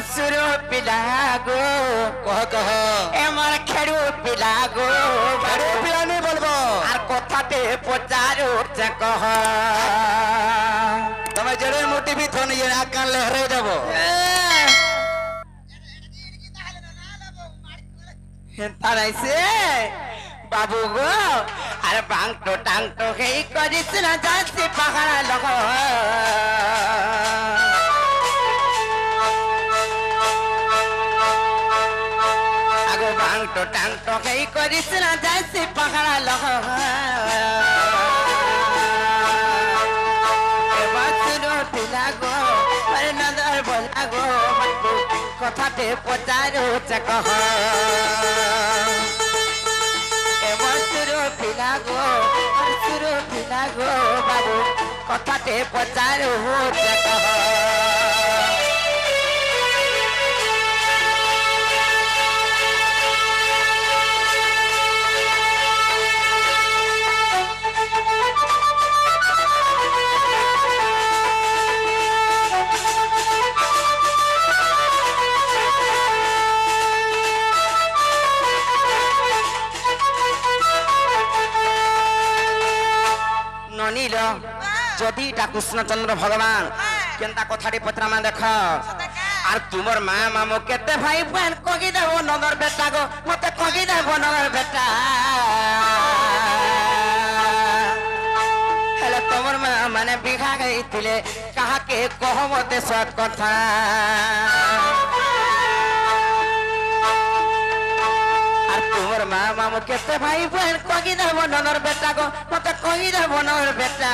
सुरु पिला गो कह कह एमर खेड़ू पिला गो আরে পিলা নেই বলবো আর কথাতে পচারু কহ তুমি জেড়ে মোটি বি থন ইয়ে নাক কান লহরে যাব হেতারাইছে বাবু গো আর বাংটো টাংটো হেই করিস না যাচ্ছি পাহাড়া লগ আগো বাংটো টাংটো হেই করিস না যাচ্ছি পাহাড়া লগ পিলা গো আরে নজর বলা গো কথাতে পচারু কহ सुरु पिला गो बाबू कथाते पचारू कह ननील जदि कृष्णचंद्र भगवान केनता कथाटी पत्रमा देख আর তোমার মা মামু কেতে ভাই বোন কগি দেব নগর বেটা গো মতে কগি দেব নগর বেটা হেলে তোমার মা মানে বিঘা গাইছিলে কাহাকে কহ মতে সৎ কথা আর তোমার মা মামু কেতে ভাই বোন কগি দেব নগর বেটা গো মতে কগি দেব নগর বেটা